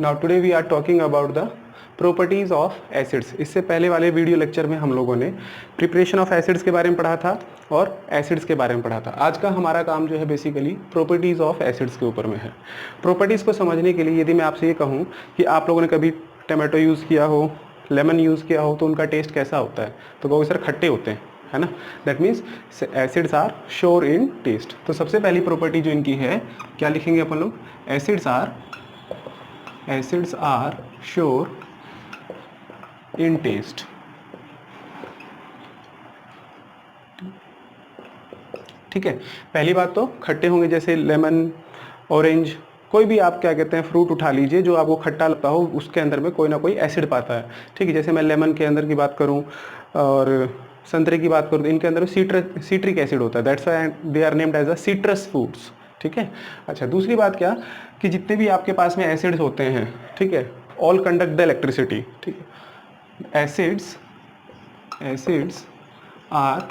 Now today we are talking about the properties of acids. इससे पहले वाले video lecture में हम लोगों ने प्रिपरेशन ऑफ एसिड्स के बारे में पढ़ा था और एसिड्स के बारे में पढ़ा था। आज का हमारा काम जो है बेसिकली प्रॉपर्टीज़ ऑफ एसिड्स के ऊपर में है। प्रॉपर्टीज़ को समझने के लिए यदि मैं आपसे ये कहूँ कि आप लोगों ने कभी टमाटो यूज़ किया हो, लेमन यूज़ किया हो, तो उनका टेस्ट कैसा होता है? तो कहोगे सर खट्टे होते हैं, है ना। That means acids are sour in taste. तो सबसे पहली प्रॉपर्टी जो इनकी है, क्या लिखेंगे अपन लोग? Acids are sour in taste. ठीक है, पहली बात तो खट्टे होंगे, जैसे लेमन, ऑरेंज, कोई भी आप क्या कहते हैं फ्रूट उठा लीजिए जो आपको खट्टा लगता हो, उसके अंदर में कोई ना कोई एसिड पाता है। ठीक है, जैसे मैं लेमन के अंदर की बात करूं और संतरे की बात करूं तो इनके अंदर सिट्रिक एसिड होता है। That's why they are named as a citrus fruits. ठीक है, अच्छा दूसरी बात क्या कि जितने भी आपके पास में एसिड्स होते हैं, ठीक है, ऑल कंडक्ट द इलेक्ट्रिसिटी। ठीक है, acids are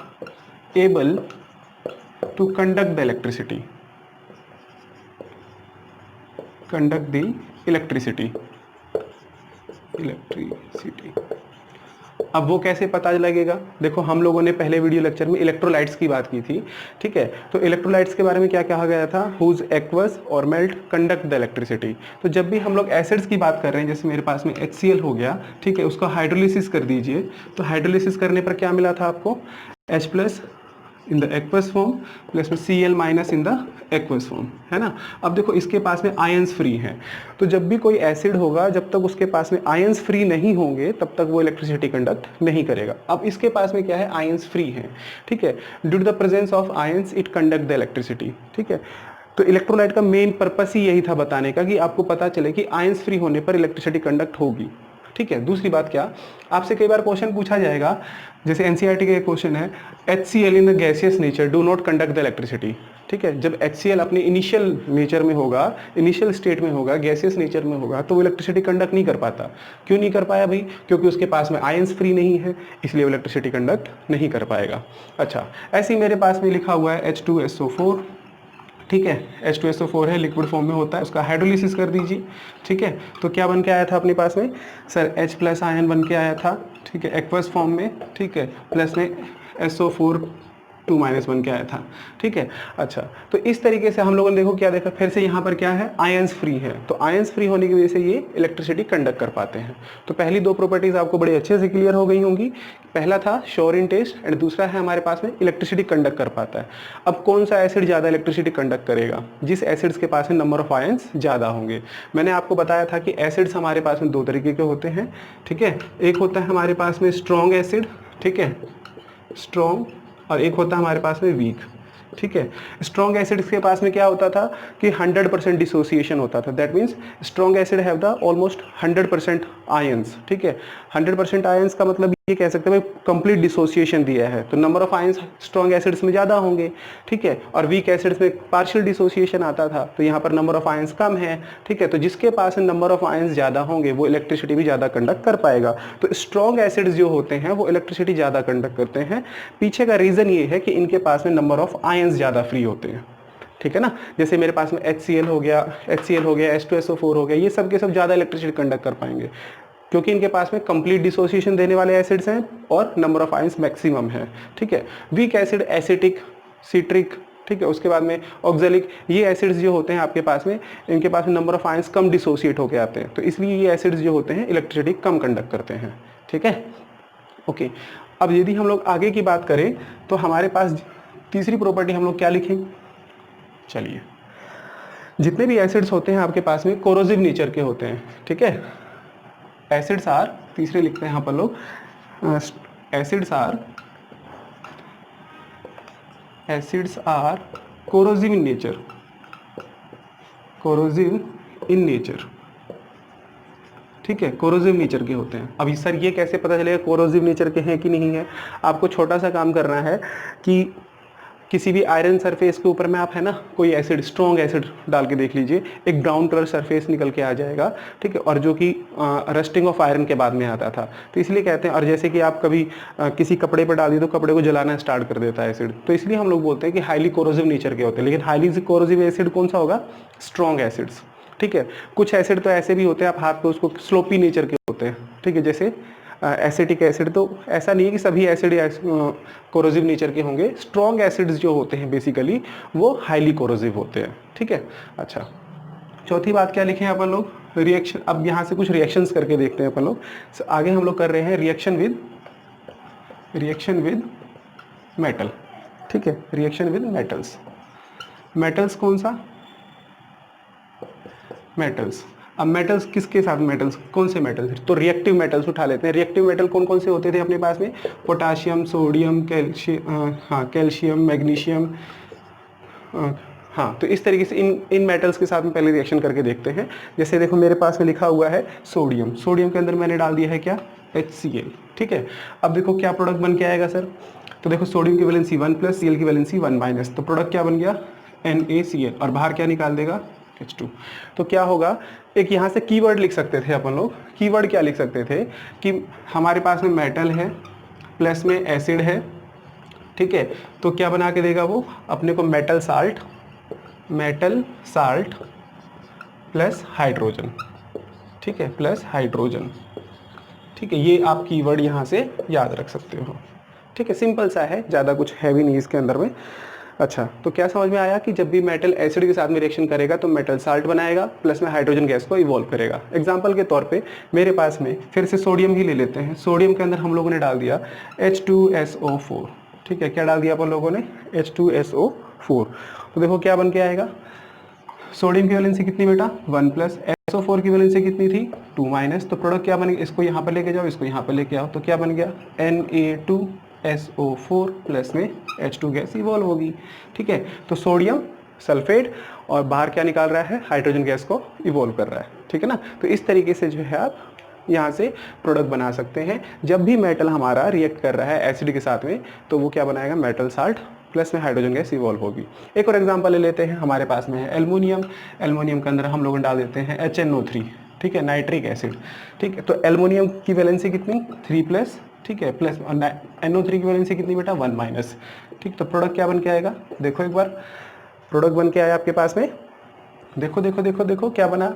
able to conduct the electricity, electricity. अब वो कैसे पता लगेगा? देखो, हम लोगों ने पहले वीडियो लेक्चर में इलेक्ट्रोलाइट्स की बात की थी। ठीक है, तो इलेक्ट्रोलाइट्स के बारे में क्या कहा गया था? हुज एक्वस और मेल्ट कंडक्ट द इलेक्ट्रिसिटी। तो जब भी हम लोग एसिड्स की बात कर रहे हैं, जैसे मेरे पास में HCl हो गया, ठीक है, उसका हाइड्रोलिसिस कर दीजिए, तो हाइड्रोलिसिस करने पर क्या मिला था आपको? H+ in the aqueous form plus में Cl- in the aqueous form, है ना। अब देखो, इसके पास में आयंस फ्री हैं, तो जब भी कोई एसिड होगा, जब तक उसके पास में आयंस फ्री नहीं होंगे तब तक वो इलेक्ट्रिसिटी कंडक्ट नहीं करेगा। अब इसके पास में क्या है? आयंस फ्री है। ठीक है, due to the presence of ions it conduct the electricity. ठीक है, तो इलेक्ट्रोलाइट का मेन पर्पस ही यही था बताने का कि आपको पता चले कि आयंस फ्री होने पर इलेक्ट्रिसिटी कंडक्ट होगी। ठीक है, दूसरी बात क्या, आपसे कई बार क्वेश्चन पूछा जाएगा, जैसे एनसीईआरटी का एक क्वेश्चन है, HCl in the gaseous nature do not conduct the electricity. ठीक है, जब HCl अपने इनिशियल नेचर में होगा, इनिशियल स्टेट में होगा, गैसियस नेचर में होगा, तो वो इलेक्ट्रिसिटी कंडक्ट नहीं कर पाता। क्यों नहीं कर पाया भाई? क्योंकि उसके पास में आयंस फ्री नहीं है, इसलिए वो इलेक्ट्रिसिटी कंडक्ट नहीं कर पाएगा। अच्छा, ऐसे ही मेरे पास में लिखा हुआ है H2SO4। ठीक है, H2SO4 है, लिक्विड फॉर्म में होता है, उसका हाइड्रोलिसिस कर दीजिए। ठीक है, तो क्या बन के आया था अपने पास में? सर H+ आयन बन के आया था। ठीक है, एक्वस फॉर्म में। ठीक है, प्लस में SO4 2- बन के आया था। ठीक है, अच्छा, तो इस तरीके से हम लोगों ने देखो क्या देखा, फिर से यहाँ पर क्या है? आयंस फ्री है, तो आयंस फ्री होने की वजह से ये इलेक्ट्रिसिटी कंडक्ट कर पाते हैं। तो पहली दो प्रॉपर्टीज आपको बड़े अच्छे से क्लियर हो गई होंगी। पहला था श्योर इन टेस्ट एंड दूसरा है हमारे पास में इलेक्ट्रिसिटी कंडक्ट कर पाता है। अब कौन सा एसिड ज़्यादा इलेक्ट्रिसिटी कंडक्ट करेगा? जिस एसिड्स के पास में नंबर ऑफ आयंस ज़्यादा होंगे। मैंने आपको बताया था कि एसिड्स हमारे पास में दो तरीके के होते हैं। ठीक है, एक होता है हमारे पास में स्ट्रॉन्ग एसिड, ठीक है, स्ट्रॉन्ग, और एक होता है हमारे पास में वीक। ठीक है, स्ट्रॉन्ग एसिड्स के पास में क्या होता था कि 100% डिसोसिएशन होता था। That means strong acid have the almost 100% ions. ठीक है, 100% आयंस का मतलब ये कह सकते हैं कंप्लीट डिसोसिएशन दिया है, तो number of ions strong acids में ज़्यादा होंगे। ठीक है, और वीक एसिड्स में पार्शियल डिसोसिएशन आता था, तो यहाँ पर नंबर ऑफ आयंस कम है। ठीक है, तो जिसके पास नंबर ऑफ आयंस ज़्यादा होंगे वो इलेक्ट्रिसिटी भी ज़्यादा कंडक्ट कर पाएगा। तो स्ट्रॉन्ग एसिड्स जो होते हैं वो इलेक्ट्रिसिटी ज़्यादा कंडक्ट करते हैं। पीछे का रीज़न ये है कि इनके पास में नंबर ऑफ आयंस ज़्यादा फ्री होते हैं। ठीक है ना, जैसे मेरे पास में HCl हो गया, H2SO4 हो गया, ये सब के सब ज़्यादा इलेक्ट्रिसिटी कंडक्ट कर पाएंगे क्योंकि इनके पास में कंप्लीट डिसोसिएशन देने वाले एसिड्स हैं और नंबर ऑफ आयंस मैक्सिमम है। ठीक है, वीक एसिड एसिटिक, सिट्रिक, ठीक है, उसके बाद में ऑक्जेलिक, ये एसिड्स जो होते हैं आपके पास में, इनके पास में number of ions come dissociate होकर आते हैं, तो इसलिए ये एसिड्स जो होते हैं इलेक्ट्रिसिटी कम कंडक्ट करते हैं। ठीक है, ओके। अब यदि हम लोग आगे की बात करें तो हमारे पास तीसरी प्रॉपर्टी हम लोग क्या लिखेंगे? चलिए, जितने भी एसिड्स होते हैं आपके पास में कोरोसिव नेचर के होते हैं। ठीक है, एसिड्स आर, तीसरे लिखते हैं यहाँ पर लोग, acids are corrosive in nature, corrosive in nature. ठीक है, कोरोसिव नेचर के होते हैं। अब सर ये कैसे पता चलेगा कोरोसिव नेचर के हैं कि नहीं है? आपको छोटा सा काम करना है कि किसी भी आयरन सरफेस के ऊपर में आप है ना कोई एसिड, स्ट्रॉन्ग एसिड डाल के देख लीजिए, एक ब्राउन कलर सरफेस निकल के आ जाएगा। ठीक है, और जो कि रस्टिंग ऑफ आयरन के बाद में आता था, तो इसलिए कहते हैं। और जैसे कि आप कभी किसी कपड़े पर डाल दिए तो कपड़े को जलाना स्टार्ट कर देता है एसिड, तो इसलिए हम लोग बोलते हैं कि हाईली कोरोसिव नेचर के होते हैं। लेकिन हाईली कोरोसिव एसिड कौन सा होगा? Strong acids. ठीक है। कुछ एसिड तो ऐसे भी होते हैं, आप हाथ पे उसको स्लोपी नेचर के होते हैं, ठीक है, जैसे एसिटिक एसिड। तो ऐसा नहीं है कि सभी एसिड कोरोसिव नेचर के होंगे। स्ट्रॉन्ग एसिड्स जो होते हैं बेसिकली वो हाईली कोरोसिव होते हैं, ठीक है। अच्छा, चौथी बात क्या लिखे हैं अपन लोग, रिएक्शन। अब यहाँ से कुछ रिएक्शंस करके देखते हैं अपन लोग। आगे हम लोग कर रहे हैं रिएक्शन विद मेटल, ठीक है, रिएक्शन विद मेटल्स। मेटल्स कौन सा, मेटल्स। अब मेटल्स किसके साथ, मेटल्स कौन से मेटल्स, तो रिएक्टिव मेटल्स उठा लेते हैं। रिएक्टिव मेटल कौन कौन से होते थे अपने पास में, पोटाशियम, सोडियम, कैल्शियम, मैग्नीशियम। हाँ, तो इस तरीके से इन मेटल्स के साथ में पहले रिएक्शन करके देखते हैं। जैसे देखो मेरे पास में लिखा हुआ है सोडियम, सोडियम के अंदर मैंने डाल दिया है क्या, HCl, ठीक है। अब देखो क्या प्रोडक्ट बन के आएगा सर, तो देखो सोडियम की वैलेंसी 1+, Cl की वैलेंसी 1-, तो प्रोडक्ट क्या बन गया, NaCl, और बाहर क्या निकाल देगा, H2। तो क्या होगा, एक यहाँ से कीवर्ड लिख सकते थे अपन लोग। कीवर्ड क्या लिख सकते थे कि हमारे पास में मेटल है प्लस में एसिड है, ठीक है, तो क्या बना के देगा वो अपने को, मेटल साल्ट प्लस हाइड्रोजन, ठीक है, प्लस हाइड्रोजन, ठीक है। ये आप कीवर्ड यहाँ से याद रख सकते हो, ठीक है। सिंपल सा है, ज़्यादा कुछ हैवी नहीं इसके अंदर में। अच्छा, तो क्या समझ में आया कि जब भी मेटल एसिड के साथ में रिएक्शन करेगा तो मेटल साल्ट बनाएगा प्लस में हाइड्रोजन गैस को इवॉल्व करेगा। एग्जांपल के तौर पे मेरे पास में फिर से सोडियम ही ले लेते हैं। सोडियम के अंदर हम लोगों ने डाल दिया H2SO4, ठीक है, क्या डाल दिया अपन लोगों ने, H2SO4। तो देखो क्या बन के आएगा, सोडियम की वैलेंसी कितनी बेटा, 1+, SO4 की वैलेंसी कितनी थी, 2-, तो प्रोडक्ट क्या बनेगा, इसको यहाँ पर लेके जाओ, इसको यहाँ पर लेके आओ, तो क्या बन गया, Na2SO4 प्लस में H2 गैस इवॉल्व होगी, ठीक है। तो सोडियम सल्फेट और बाहर क्या निकाल रहा है, हाइड्रोजन गैस को इवॉल्व कर रहा है, ठीक है ना। तो इस तरीके से जो है आप यहाँ से प्रोडक्ट बना सकते हैं। जब भी मेटल हमारा रिएक्ट कर रहा है एसिड के साथ में तो वो क्या बनाएगा, मेटल साल्ट प्लस में हाइड्रोजन गैस इवॉल्व होगी। एक और एग्जांपल ले लेते हैं, हमारे पास में है एल्युमिनियम। एल्युमिनियम के अंदर हम लोग डाल देते हैं HNO3, ठीक है, नाइट्रिक एसिड, ठीक है। तो एल्युमिनियम की वैलेंसी कितनी, 3+, ठीक है, प्लस NO3 की वैलेंसी कितनी बेटा, 1-, ठीक। तो प्रोडक्ट क्या बन के आएगा, देखो एक बार प्रोडक्ट बन के आया आपके पास में, देखो देखो देखो देखो क्या बना,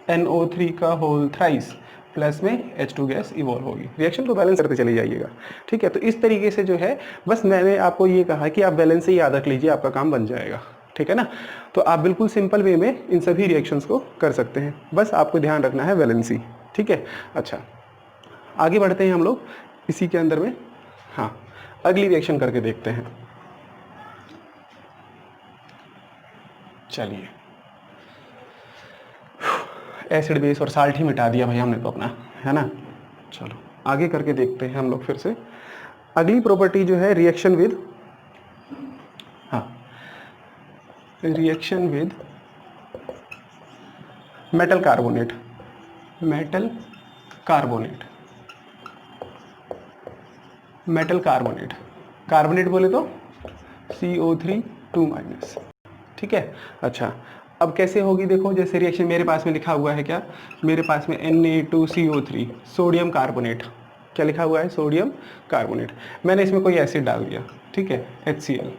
AlNO3 का होल थ्राइस प्लस में H2 गैस इवॉल्व होगी। रिएक्शन को बैलेंस करते चले जाइएगा, ठीक है। तो इस तरीके से जो है, बस मैंने आपको ये कहा कि आप बैलेंस से याद रख लीजिए, आपका काम बन जाएगा, ठीक है ना। तो आप बिल्कुल सिंपल वे में इन सभी रिएक्शंस को कर सकते हैं, बस आपको ध्यान रखना है वैलेंसी, ठीक है। अच्छा, आगे बढ़ते हैं हम लोग इसी के अंदर में। हाँ, अगली रिएक्शन करके देखते हैं। चलिए, एसिड बेस और साल्ट ही मिटा दिया भाई हमने तो अपना, है ना। चलो आगे करके देखते हैं हम लोग फिर से। अगली प्रॉपर्टी जो है रिएक्शन विद, हाँ, reaction with metal carbonate. Metal carbonate, metal carbonate, carbonate बोले तो CO3 2-, ठीक है। अच्छा, अब कैसे होगी देखो, जैसे रिएक्शन मेरे पास में लिखा हुआ है क्या, मेरे पास में Na2CO3 सोडियम कार्बोनेट, क्या लिखा हुआ है, सोडियम कार्बोनेट। मैंने इसमें कोई एसिड डाल दिया, ठीक है, HCl,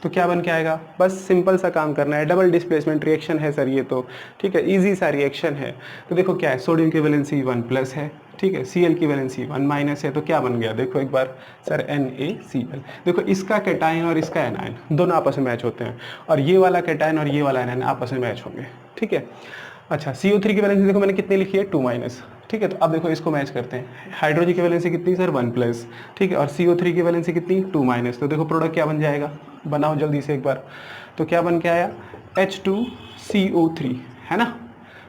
तो क्या बन के आएगा, बस सिंपल सा काम करना है। डबल डिस्प्लेसमेंट रिएक्शन है सर ये तो, ठीक है, इजी सा रिएक्शन है। तो देखो क्या है, सोडियम की वैलेंसी 1+ है, ठीक है, Cl की वैलेंसी 1- है, तो क्या बन गया, देखो एक बार सर, NaCl। देखो इसका कैटायन और इसका एनायन दोनों आपस में मैच होते हैं, और ये वाला कैटायन और ये वाला एनायन आपस में मैच होंगे, ठीक है। अच्छा, CO3 की वैलेंसी देखो मैंने कितनी लिखी है, 2-, ठीक है। तो अब देखो इसको मैच करते हैं, हाइड्रोजन की वैलेंसी कितनी सर, 1+, ठीक है, और CO3 की वैलेंसी कितनी, 2-। तो देखो प्रोडक्ट क्या बन जाएगा, बनाओ जल्दी से एक बार। तो क्या बन के आया, H2CO3, है ना,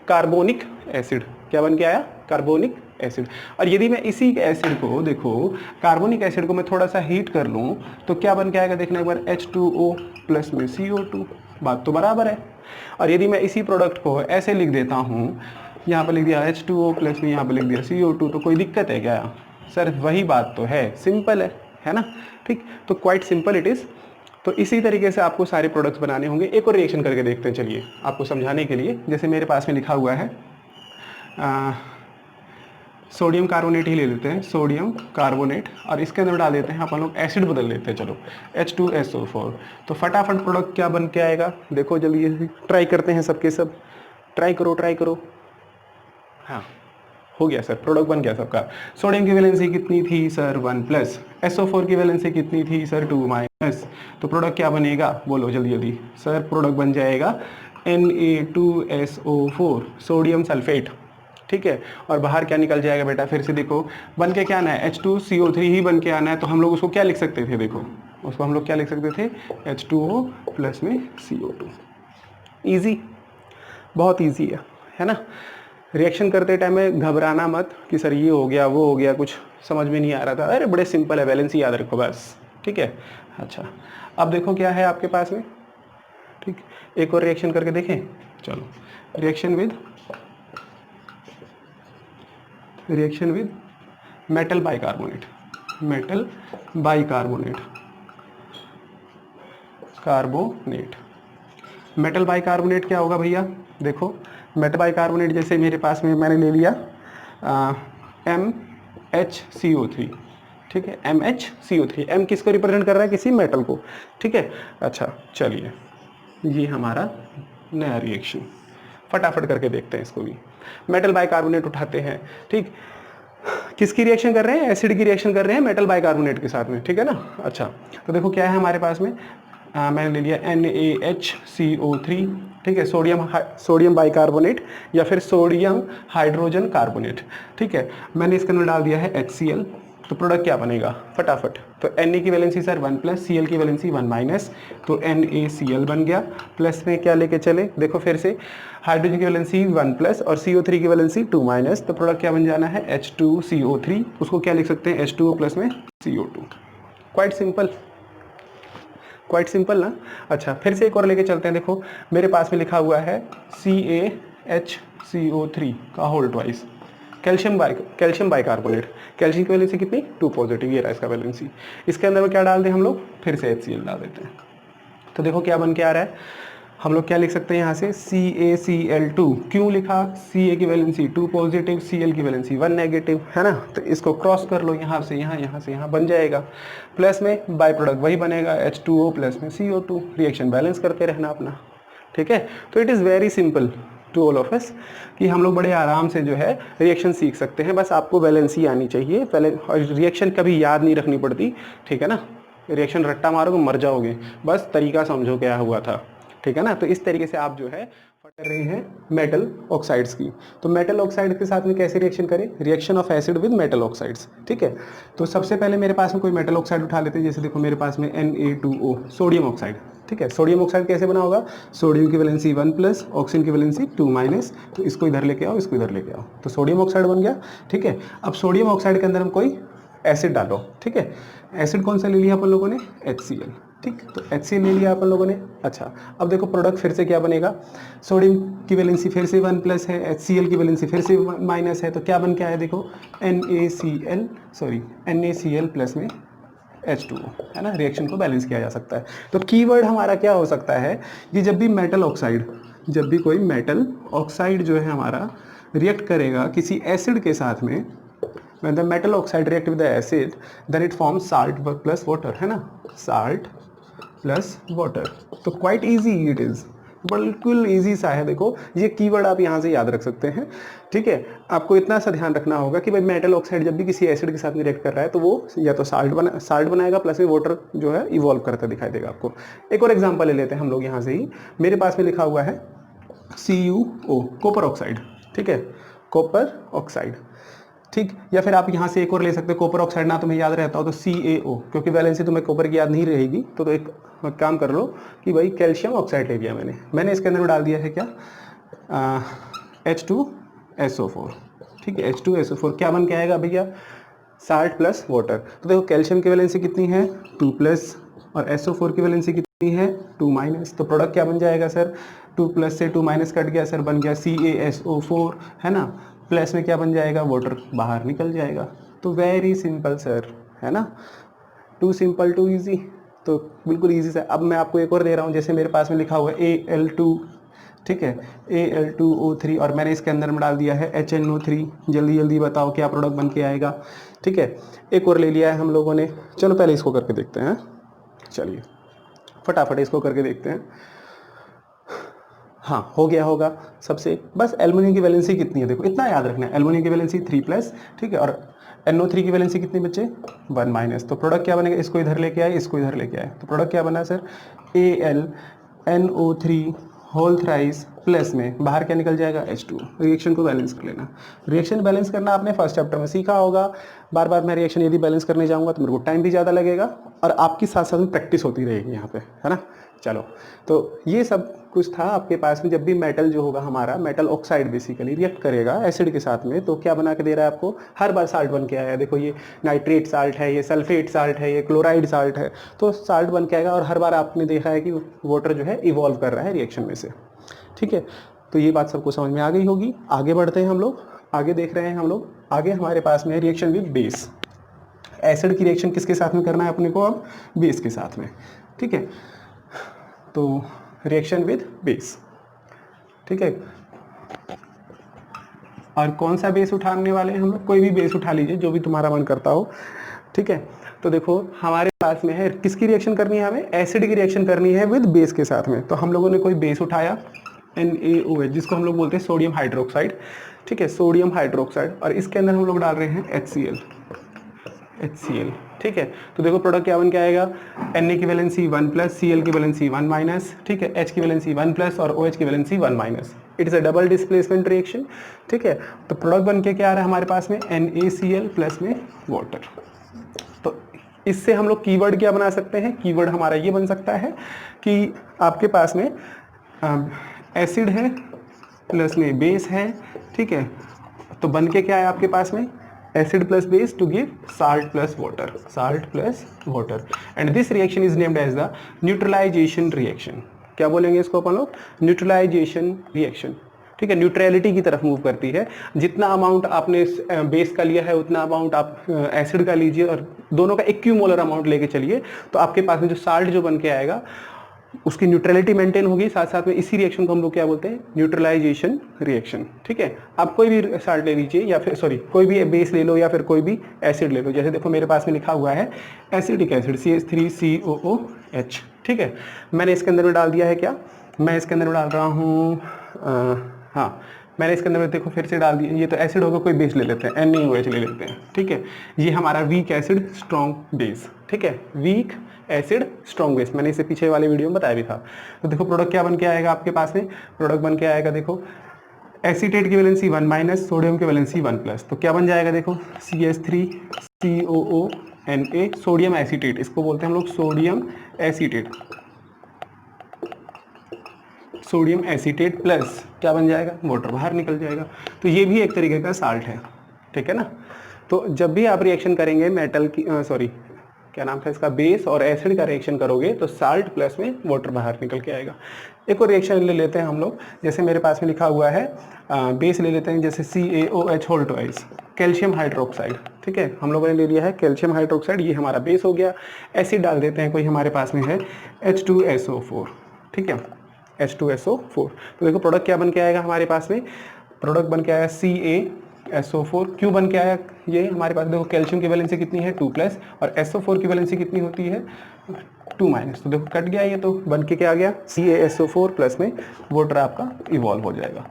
कार्बोनिक एसिड। क्या बन के आया, कार्बोनिक एसिड। और यदि मैं इसी एसिड को, देखो कार्बोनिक एसिड को मैं थोड़ा सा हीट कर लूँ तो क्या बन के आएगा, देखना एक बार, H2O प्लस में CO2, बात तो बराबर है। और यदि मैं इसी प्रोडक्ट को ऐसे लिख देता हूँ, यहाँ पर लिख दिया H2O प्लस में यहाँ पर लिख दिया CO2, तो कोई दिक्कत है क्या सर, वही बात तो है, सिंपल है ना, ठीक। तो क्वाइट सिंपल इट इज़। तो इसी तरीके से आपको सारे प्रोडक्ट्स बनाने होंगे। एक और रिएक्शन करके देखते हैं, चलिए आपको समझाने के लिए। जैसे मेरे पास में लिखा हुआ है सोडियम कार्बोनेट ही ले लेते हैं, सोडियम कार्बोनेट, और इसके अंदर डाल देते हैं अपन लोग एसिड बदल लेते हैं, चलो H2SO4। तो फटाफट प्रोडक्ट क्या बन के आएगा, देखो जल्दी ट्राई करते हैं सबके सब, ट्राई करो। हाँ हो गया सर, प्रोडक्ट बन गया सबका। सोडियम की वैलेंसी कितनी थी सर 1+, SO4 की वैलेंसी कितनी थी सर 2-, तो प्रोडक्ट क्या बनेगा बोलो जल्दी सर, प्रोडक्ट बन जाएगा Na2SO4 सोडियम सल्फेट, ठीक है। और बाहर क्या निकल जाएगा बेटा, फिर से देखो बन के क्या आना है, H2CO3 ही बन के आना है। तो हम लोग उसको क्या लिख सकते थे, देखो उसको हम लोग क्या लिख सकते थे, H2O प्लस में CO2। ईजी, बहुत ईजी है ना। रिएक्शन करते टाइम में घबराना मत कि सर ये हो गया वो हो गया, कुछ समझ में नहीं आ रहा था, अरे बड़े सिंपल है, वैलेंसी याद रखो बस, ठीक है। अच्छा अब देखो क्या है आपके पास में, ठीक, एक और रिएक्शन करके देखें, चलो reaction with metal bicarbonate, metal bicarbonate क्या होगा भैया, देखो मेटल बाइकार्बोनेट जैसे मेरे पास में मैंने ले लिया MHCO3, ठीक है, MHCO3, M किसको रिप्रेजेंट कर रहा है, किसी मेटल को, ठीक है। अच्छा चलिए ये हमारा नया रिएक्शन, फटाफट करके देखते हैं इसको भी। मेटल बाइकार्बोनेट उठाते हैं, ठीक, किसकी रिएक्शन कर रहे हैं, एसिड की रिएक्शन कर रहे हैं मेटल बाइकार्बोनेट के साथ में, ठीक है ना। अच्छा तो देखो क्या है हमारे पास में, मैंने ले लिया NaHCO3, ठीक है, सोडियम बाइकार्बोनेट या फिर सोडियम हाइड्रोजन कार्बोनेट, ठीक है। मैंने इसके अंदर डाल दिया है HCl, तो प्रोडक्ट क्या बनेगा फटाफट, तो Na की वैलेंसी सर 1+, Cl की वैलेंसी 1-, तो NaCl बन गया। प्लस में क्या लेके चले, देखो फिर से हाइड्रोजन की वैलेंसी 1+ और CO3 की वैलेंसी 2-, तो प्रोडक्ट क्या बन जाना है H2CO3, उसको क्या लिख सकते हैं H2O प्लस में CO2। क्वाइट सिंपल ना। अच्छा फिर से एक और लेके चलते हैं, देखो मेरे पास में लिखा हुआ है CaHCO3 का whole twice, calcium bicarbonate, calcium की वैलेंसी कितनी 2+, ये रहा इसका वैलेंसी। इसके अंदर में क्या डाल दें हम लोग, फिर से HCl डाल देते हैं, तो देखो क्या बन के आ रहा है, हम लोग क्या लिख सकते हैं यहाँ से CaCl2, क्यों लिखा, Ca की वैलेंसी 2+, Cl की वैलेंसी 1-, है ना। तो इसको क्रॉस कर लो, यहाँ से यहाँ बन जाएगा। प्लस में बाई प्रोडक्ट वही बनेगा H2O प्लस में CO2, रिएक्शन बैलेंस करते रहना अपना, ठीक है। तो it is very simple to all of us कि हम लोग बड़े आराम से जो है रिएक्शन सीख सकते हैं, बस आपको वैलेंसी आनी चाहिए, पहले रिएक्शन कभी याद नहीं रखनी पड़ती, ठीक है ना। रिएक्शन रट्टा मारोगे मर जाओगे, बस तरीका समझो क्या हुआ था, ठीक है ना। तो इस तरीके से आप जो है कर रहे हैं मेटल ऑक्साइड्स की। तो मेटल ऑक्साइड के साथ में कैसे रिएक्शन करें, reaction of acid with metal oxides, ठीक है। तो सबसे पहले मेरे पास में कोई मेटल ऑक्साइड उठा लेते हैं, जैसे देखो मेरे पास में Na2O सोडियम ऑक्साइड, ठीक है। सोडियम ऑक्साइड कैसे बना होगा, सोडियम की वैलेंसी 1+, ऑक्सीजन की वैलेंसी 2-, तो इसको इधर लेके आओ, इसको इधर लेके आओ, तो सोडियम ऑक्साइड बन गया, ठीक है। अब सोडियम ऑक्साइड के अंदर हम कोई एसिड डालो, ठीक है। एसिड कौन सा ले लिया अपन लोगों ने, HCl, ठीक, तो HCl ले लिया अपन लोगों ने। अच्छा अब देखो प्रोडक्ट फिर से क्या बनेगा, सोडियम की वैलेंसी फिर से 1+ है, HCl की वैलेंसी फिर से माइनस है, तो क्या बन के आया देखो NaCl प्लस में H2O, है ना। रिएक्शन को बैलेंस किया जा सकता है। तो कीवर्ड हमारा क्या हो सकता है कि जब भी कोई मेटल ऑक्साइड जो है हमारा रिएक्ट करेगा किसी एसिड के साथ में, when the metal oxide react with the acid then it forms salt plus water, है ना, salt plus water। तो quite easy it is, बिल्कुल इजी सा है। देखो ये कीवर्ड आप यहाँ से याद रख सकते हैं, ठीक है। आपको इतना सा ध्यान रखना होगा कि भाई मेटल ऑक्साइड जब भी किसी एसिड के साथ में रिएक्ट कर रहा है तो वो या तो साल्ट बनाएगा प्लस में वाटर जो है इवॉल्व करता दिखाई देगा आपको। एक और एग्जांपल ले लेते हैं हम लोग यहाँ से ही, मेरे पास में लिखा हुआ है CuO कॉपर ऑक्साइड, ठीक है, कॉपर ऑक्साइड, ठीक। या फिर आप यहाँ से एक और ले सकते हो, कॉपर ऑक्साइड ना तुम्हें याद रहता हो तो CaO, क्योंकि वैलेंसी तुम्हें कॉपर की याद नहीं रहेगी, तो एक काम कर लो कि भाई कैल्शियम ऑक्साइड ले लिया मैंने इसके अंदर डाल दिया है क्या H2SO4, ठीक है। H2SO4 क्या बन के आएगा भैया, साल्ट प्लस वाटर। तो देखो कैल्शियम की वैलेंसी कितनी है 2+ और SO4 की वैलेंसी कितनी है 2-, तो प्रोडक्ट क्या बन जाएगा सर, 2+ से 2- कट गया सर, बन गया CaSO4, है ना। प्लस में क्या बन जाएगा, वाटर बाहर निकल जाएगा। तो वेरी सिंपल सर, है ना, टू सिंपल टू इजी, तो बिल्कुल इजी सा। अब मैं आपको एक और दे रहा हूँ, जैसे मेरे पास में लिखा हुआ है Al2 ठीक है, Al2O3 और मैंने इसके अंदर में डाल दिया है HNO3। जल्दी जल्दी बताओ क्या प्रोडक्ट बन के आएगा। ठीक है, एक और ले लिया है हम लोगों ने। चलो पहले इसको करके देखते हैं। चलिए फटाफट इसको करके देखते हैं। हाँ हो गया होगा सबसे। बस एल्युमिनियम की वैलेंसी कितनी है देखो, इतना याद रखना है, एल्युमिनियम की वैलेंसी 3+, ठीक है, और NO3 की वैलेंसी कितनी बच्चे 1-। तो प्रोडक्ट क्या बनेगा, इसको इधर लेके आए, इसको इधर लेके आए, तो प्रोडक्ट क्या बना sir AlNO3 whole thrice plus में बाहर क्या निकल जाएगा H2। रिएक्शन को बैलेंस कर लेना। रिएक्शन बैलेंस करना आपने फर्स्ट चैप्टर में सीखा होगा। बार बार मैं रिएक्शन यदि बैलेंस करने जाऊंगा तो मेरे को टाइम भी ज़्यादा लगेगा और आपकी साथ साथ में प्रैक्टिस होती रहेगी यहाँ पे, है ना। चलो तो ये सब कुछ था आपके पास में। जब भी मेटल जो होगा हमारा, मेटल ऑक्साइड बेसिकली रिएक्ट करेगा एसिड के साथ में, तो क्या बना के दे रहा है आपको, हर बार साल्ट बन के आया। देखो ये नाइट्रेट साल्ट है, ये सल्फेट साल्ट है, ये क्लोराइड साल्ट है, तो साल्ट बन के आएगा और हर बार आपने देखा है कि वाटर जो है इवॉल्व कर रहा है रिएक्शन में से। ठीक है, तो ये बात सबको समझ में आ गई होगी। आगे बढ़ते हैं हम लोग, आगे देख रहे हैं हम लोग। आगे हमारे पास में रिएक्शन विद बेस। एसिड की रिएक्शन किसके साथ में करना है अपने को, अब बेस के साथ में। ठीक है, तो रिएक्शन विद बेस, ठीक है। और कौन सा बेस उठाने वाले हैं हम लोग, कोई भी बेस उठा लीजिए जो भी तुम्हारा मन करता हो। ठीक है, तो देखो हमारे पास में है किसकी रिएक्शन करनी है, हमें एसिड की रिएक्शन करनी है विद बेस के साथ में। तो हम लोगों ने कोई बेस उठाया NaOH, जिसको हम लोग बोलते हैं सोडियम हाइड्रोक्साइड। ठीक है, सोडियम हाइड्रोक्साइड, और इसके अंदर हम लोग डाल रहे हैं HCl। ठीक है, तो देखो प्रोडक्ट क्या बन के आएगा, Na की वैलेंसी 1+, Cl की वैलेंसी 1-, ठीक है, H की वैलेंसी 1+ और OH की valency 1-। It is a double displacement reaction. ठीक है, तो प्रोडक्ट बन के क्या आ रहा है हमारे पास में, NaCl प्लस में वाटर। तो इससे हम लोग कीवर्ड क्या बना सकते हैं, कीवर्ड हमारा ये बन सकता है कि आपके पास में एसिड है प्लस में बेस है। ठीक है, तो बन के क्या है आपके पास में, acid plus base to give salt plus water, salt plus water, and this reaction is named as the neutralization reaction। क्या बोलेंगे इसको अपन लोग, न्यूट्रलाइजेशन रिएक्शन। ठीक है, न्यूट्रलिटी की तरफ मूव करती है। जितना अमाउंट आपने बेस का लिया है उतना अमाउंट आप एसिड का लीजिए और दोनों का इक्विमोलर अमाउंट लेके चलिए, तो आपके पास में जो साल्ट जो बन के आएगा उसकी न्यूट्रलिटी मेंटेन होगी। साथ साथ में इसी रिएक्शन को हम लोग क्या बोलते हैं, न्यूट्रलाइजेशन रिएक्शन। ठीक है, आप कोई भी साल्ट ले लीजिए या फिर सॉरी कोई भी बेस ले लो या फिर कोई भी एसिड ले लो। जैसे देखो मेरे पास में लिखा हुआ है एसिडिक एसिड CH3COOH। ठीक है, मैंने इसके अंदर में डाल दिया है क्या, मैं इसके अंदर में डाल रहा हूँ हाँ मैंने इसके अंदर में देखो फिर से डाल दिया। ये तो एसिड होगा, कोई बेस ले लेते हैं, NaOH ले लेते हैं। ठीक है, ये हमारा वीक एसिड स्ट्रॉन्ग बेस। ठीक है, वीक एसिड स्ट्रॉन्ग बेस, मैंने इसे पीछे वाले वीडियो में बताया भी था। तो देखो प्रोडक्ट क्या बन के आएगा आपके पास में, प्रोडक्ट बन के आएगा देखो एसीटेट की वैलेंसी 1-, सोडियम की वैलेंसी 1+, तो क्या बन जाएगा देखो CH3COONA, सोडियम एसीटेट, इसको बोलते हैं हम लोग sodium acetate. Sodium acetate plus क्या बन जाएगा, वाटर, बाहर निकल जाएगा। तो ये भी एक तरीके का साल्ट है। ठीक है ना, तो जब भी आप रिएक्शन करेंगे मेटल की क्या नाम था इसका, बेस और एसिड का रिएक्शन करोगे तो साल्ट प्लस में वाटर बाहर निकल के आएगा। एक और रिएक्शन ले लेते हैं हम लोग, जैसे मेरे पास में लिखा हुआ है बेस ले लेते हैं, जैसे CaOH whole twice, calcium hydroxide. ठीक है, हम लोगों ने ले लिया है कैल्शियम हाइड्रोक्साइड, ये हमारा बेस हो गया। एसिड डाल देते हैं कोई हमारे पास में है H2SO4। ठीक है, H2SO4। तो देखो प्रोडक्ट क्या बन के आएगा हमारे पास में, प्रोडक्ट बन के आया CaSO4। क्यों बन के आया ये हमारे पास, देखो कैल्शियम की वैलेंसी कितनी है 2+ और SO4 की वैलेंसी कितनी होती है 2-। तो देखो कट गया ये, तो बन के क्या आ गया CaSO4 प्लस में वाटर आपका इवॉल्व हो जाएगा।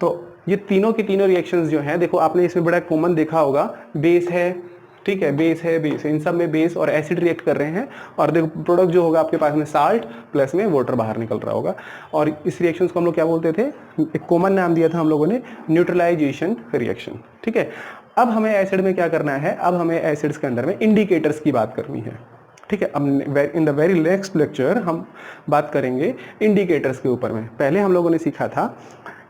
तो ये तीनों की तीनों रिएक्शंस जो हैं, देखो आपने इसमें बड़ा कॉमन देखा होगा, बेस है, ठीक है, बेस है, बेस है, इन सब में बेस और एसिड रिएक्ट कर रहे हैं और देखो प्रोडक्ट जो होगा आपके पास में साल्ट प्लस में वाटर बाहर निकल रहा होगा। और इस रिएक्शंस को हम लोग क्या बोलते थे, एक कॉमन नाम दिया था हम लोगों ने, न्यूट्रलाइजेशन रिएक्शन। ठीक है, अब हमें एसिड में क्या करना है, अब हमें एसिड्स के अंदर में इंडिकेटर्स की बात करनी है। ठीक है, अब in the very next lecture हम बात करेंगे इंडिकेटर्स के ऊपर में। पहले हम लोगों ने सीखा था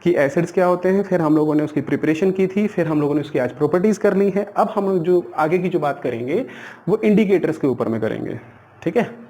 कि एसिड्स क्या होते हैं, फिर हम लोगों ने उसकी प्रिपरेशन की थी, फिर हम लोगों ने उसकी आज प्रॉपर्टीज़ कर ली है। अब हम लोग जो आगे की जो बात करेंगे वो इंडिकेटर्स के ऊपर में करेंगे। ठीक है।